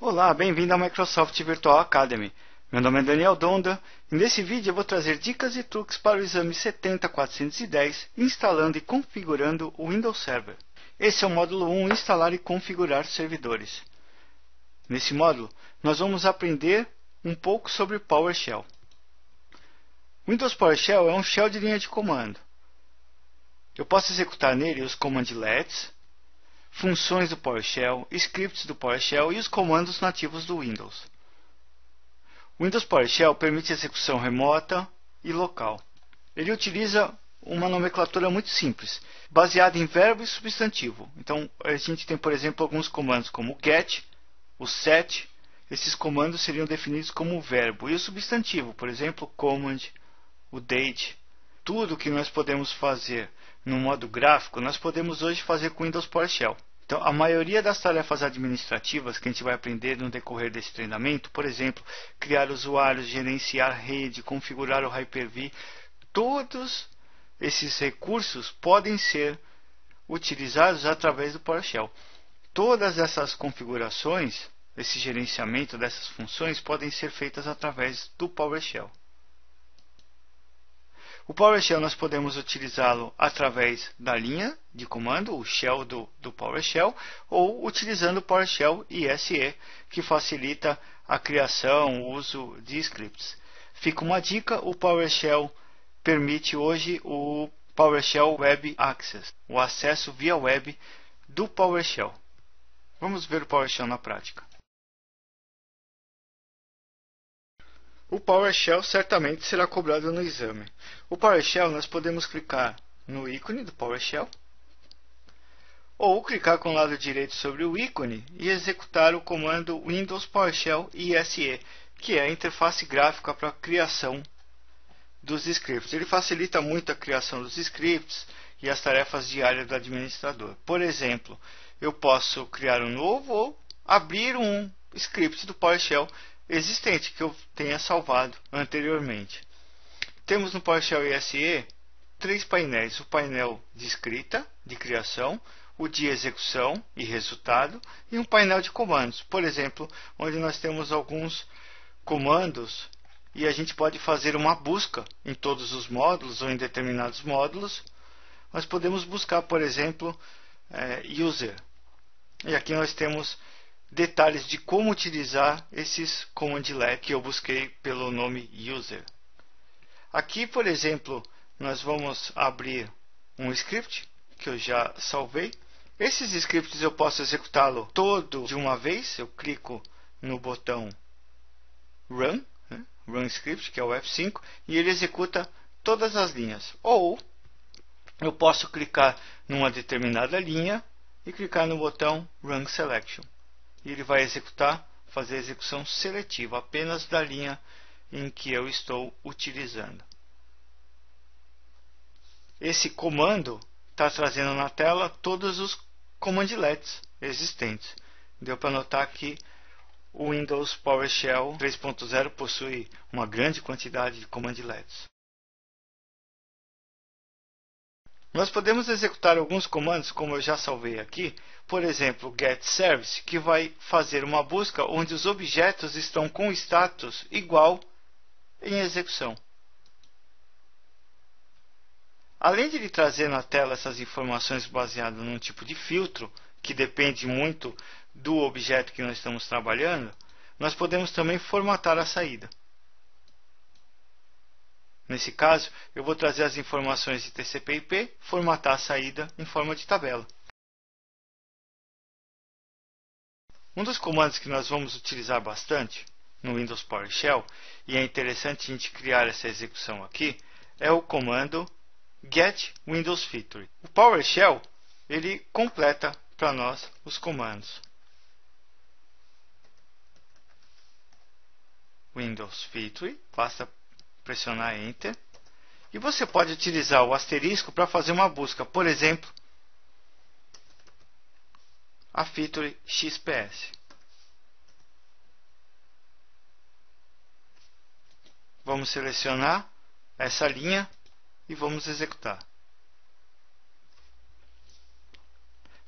Olá, bem-vindo ao Microsoft Virtual Academy. Meu nome é Daniel Donda e nesse vídeo eu vou trazer dicas e truques para o exame 70410, instalando e configurando o Windows Server. Esse é o módulo 1, instalar e configurar servidores. Nesse módulo, nós vamos aprender um pouco sobre PowerShell. Windows PowerShell é um shell de linha de comando. Eu posso executar nele os commandlets, funções do PowerShell, scripts do PowerShell e os comandos nativos do Windows. O Windows PowerShell permite execução remota e local. Ele utiliza uma nomenclatura muito simples, baseada em verbo e substantivo. Então, a gente tem, por exemplo, alguns comandos como o get, o set. Esses comandos seriam definidos como verbo. E o substantivo, por exemplo, command, o date. Tudo que nós podemos fazer no modo gráfico, nós podemos hoje fazer com o Windows PowerShell. Então, a maioria das tarefas administrativas que a gente vai aprender no decorrer desse treinamento, por exemplo, criar usuários, gerenciar rede, configurar o Hyper-V, todos esses recursos podem ser utilizados através do PowerShell. Todas essas configurações, esse gerenciamento dessas funções podem ser feitas através do PowerShell. O PowerShell nós podemos utilizá-lo através da linha de comando, o shell do PowerShell, ou utilizando o PowerShell ISE, que facilita a criação, o uso de scripts. Fica uma dica, o PowerShell permite hoje o PowerShell Web Access, o acesso via web do PowerShell. Vamos ver o PowerShell na prática. O PowerShell certamente será cobrado no exame. O PowerShell nós podemos clicar no ícone do PowerShell ou clicar com o lado direito sobre o ícone e executar o comando Windows PowerShell ISE, que é a interface gráfica para a criação dos scripts. Ele facilita muito a criação dos scripts e as tarefas diárias do administrador. Por exemplo, eu posso criar um novo ou abrir um script do PowerShell existente que eu tenha salvado anteriormente. Temos no PowerShell ISE 3 painéis: o painel de escrita, de criação, o de execução e resultado, e um painel de comandos, por exemplo, onde nós temos alguns comandos e a gente pode fazer uma busca em todos os módulos ou em determinados módulos. Nós podemos buscar, por exemplo, user. E aqui nós temos detalhes de como utilizar esses commandlets que eu busquei pelo nome user. Aqui, por exemplo, nós vamos abrir um script que eu já salvei. Esses scripts eu posso executá-lo todo de uma vez. Eu clico no botão Run, Run Script, que é o F5, e ele executa todas as linhas. Ou eu posso clicar numa determinada linha e clicar no botão Run Selection. E ele vai fazer a execução seletiva apenas da linha em que eu estou utilizando. Esse comando está trazendo na tela todos os commandlets existentes. Deu para notar que o Windows PowerShell 3.0 possui uma grande quantidade de commandlets. Nós podemos executar alguns comandos, como eu já salvei aqui, por exemplo, getService, que vai fazer uma busca onde os objetos estão com status igual em execução. Além de ele trazer na tela essas informações baseadas num tipo de filtro, que depende muito do objeto que nós estamos trabalhando, nós podemos também formatar a saída. Nesse caso, eu vou trazer as informações de TCP/IP, formatar a saída em forma de tabela. Um dos comandos que nós vamos utilizar bastante no Windows PowerShell, e é interessante a gente criar essa execução aqui, é o comando Get Windows Feature. O PowerShell ele completa para nós os comandos. Windows Feature, basta pressionar Enter. E você pode utilizar o asterisco para fazer uma busca. Por exemplo, a feature XPS. Vamos selecionar essa linha e vamos executar.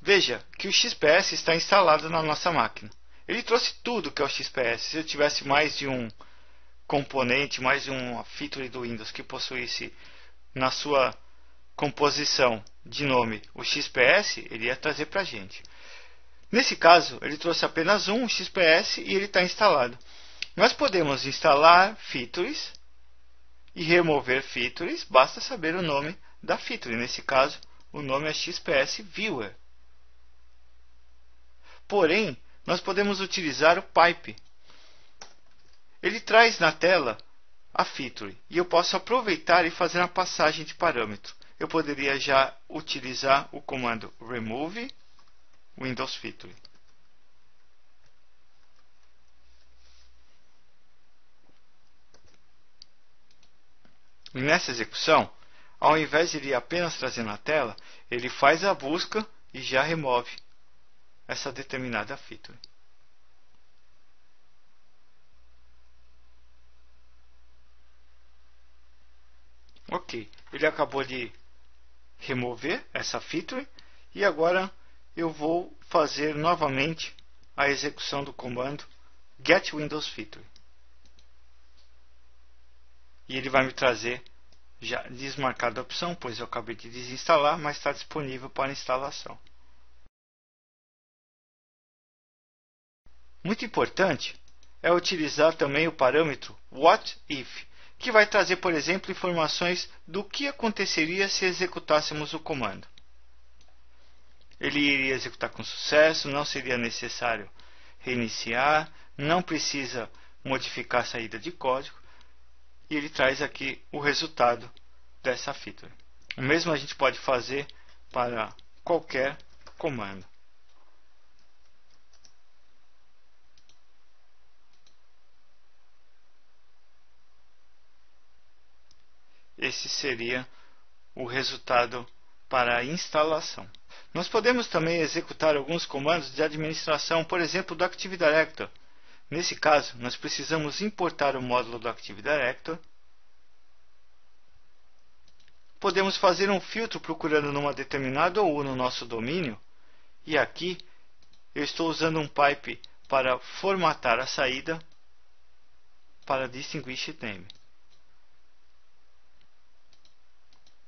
Veja que o XPS está instalado na nossa máquina. Ele trouxe tudo que é o XPS. Se eu tivesse mais de um componente, mais de uma feature do Windows que possuísse na sua composição de nome o XPS, ele ia trazer para a gente. Nesse caso, ele trouxe apenas um XPS e ele está instalado. Nós podemos instalar features e remover features, basta saber o nome da feature. Nesse caso, o nome é XPS Viewer. Porém, nós podemos utilizar o pipe. Ele traz na tela a feature e eu posso aproveitar e fazer uma passagem de parâmetro. Eu poderia já utilizar o comando remove Windows Feature. E nessa execução, ao invés de ele apenas trazer na tela, ele faz a busca e já remove essa determinada feature. Ok, ele acabou de remover essa feature e agora eu vou fazer novamente a execução do comando get Windows Feature. E ele vai me trazer já desmarcada a opção, pois eu acabei de desinstalar, mas está disponível para instalação. Muito importante é utilizar também o parâmetro what if, que vai trazer, por exemplo, informações do que aconteceria se executássemos o comando. Ele iria executar com sucesso, não seria necessário reiniciar, não precisa modificar a saída de código, e ele traz aqui o resultado dessa feature. O mesmo a gente pode fazer para qualquer comando. Esse seria o resultado para a instalação. Nós podemos também executar alguns comandos de administração, por exemplo, do Active Directory. Nesse caso, nós precisamos importar o módulo do Active Directory. Podemos fazer um filtro procurando numa determinada OU no nosso domínio. E aqui eu estou usando um pipe para formatar a saída para Distinguished Name.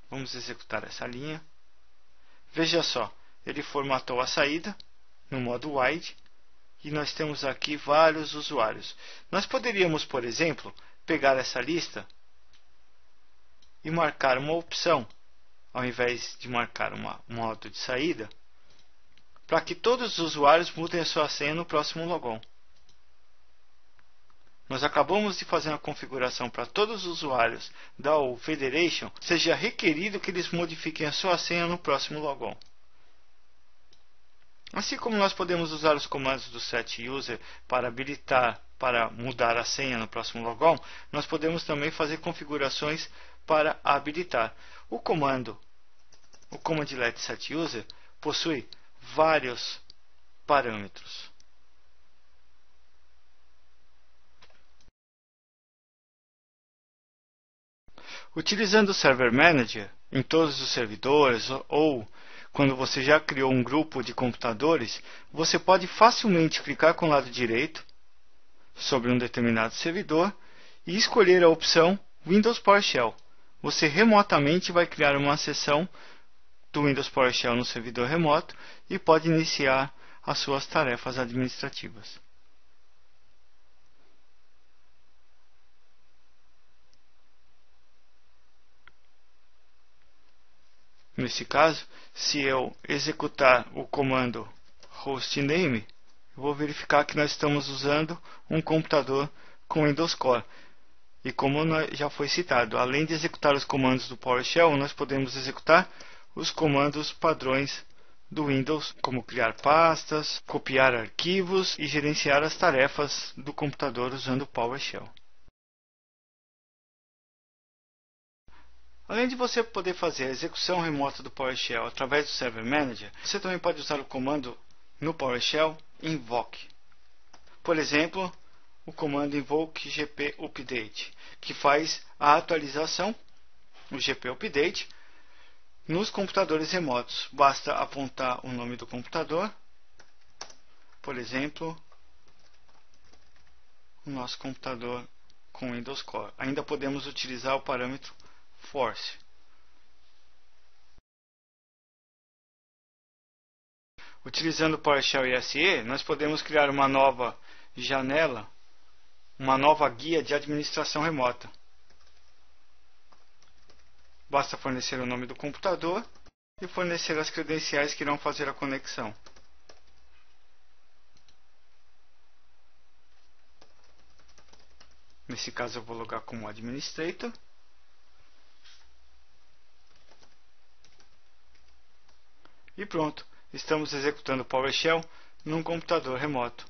Vamos executar essa linha. Veja só, ele formatou a saída no modo wide e nós temos aqui vários usuários. Nós poderíamos, por exemplo, pegar essa lista e marcar uma opção, ao invés de marcar um modo de saída, para que todos os usuários mudem a sua senha no próximo logon. Nós acabamos de fazer uma configuração para todos os usuários da OU Federation, seja requerido que eles modifiquem a sua senha no próximo logon. Assim como nós podemos usar os comandos do setUser para mudar a senha no próximo logon, nós podemos também fazer configurações para habilitar. O commandlet setUser possui vários parâmetros. Utilizando o Server Manager em todos os servidores ou quando você já criou um grupo de computadores, você pode facilmente clicar com o lado direito sobre um determinado servidor e escolher a opção Windows PowerShell. Você remotamente vai criar uma seção do Windows PowerShell no servidor remoto e pode iniciar as suas tarefas administrativas. Nesse caso, se eu executar o comando hostname, eu vou verificar que nós estamos usando um computador com Windows Core. E como já foi citado, além de executar os comandos do PowerShell, nós podemos executar os comandos padrões do Windows, como criar pastas, copiar arquivos e gerenciar as tarefas do computador usando o PowerShell. Além de você poder fazer a execução remota do PowerShell através do Server Manager, você também pode usar o comando no PowerShell invoke. Por exemplo, o comando invoke gp update, que faz a atualização, o gp update, nos computadores remotos. Basta apontar o nome do computador, por exemplo, o nosso computador com Windows Core. Ainda podemos utilizar o parâmetro force. Utilizando o PowerShell ISE, nós podemos criar uma nova janela, uma nova guia de administração remota. Basta fornecer o nome do computador e fornecer as credenciais que irão fazer a conexão. Nesse caso eu vou logar como administrator. E pronto, estamos executando o PowerShell num computador remoto.